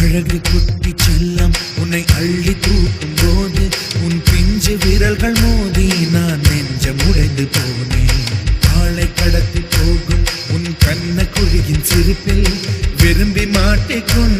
அழகு குட்டி செல்லம் உன்னை அள்ளி தூக்கும் போது உன் பிஞ்சு விரல்கள் மோதி நான் நெஞ்சம் உடைந்து போனேன். ஆளை கடத்தி போகும் உன் கண்ண குழியின் சிரிப்பில் விரும்பி மாட்டிக்கொண்டு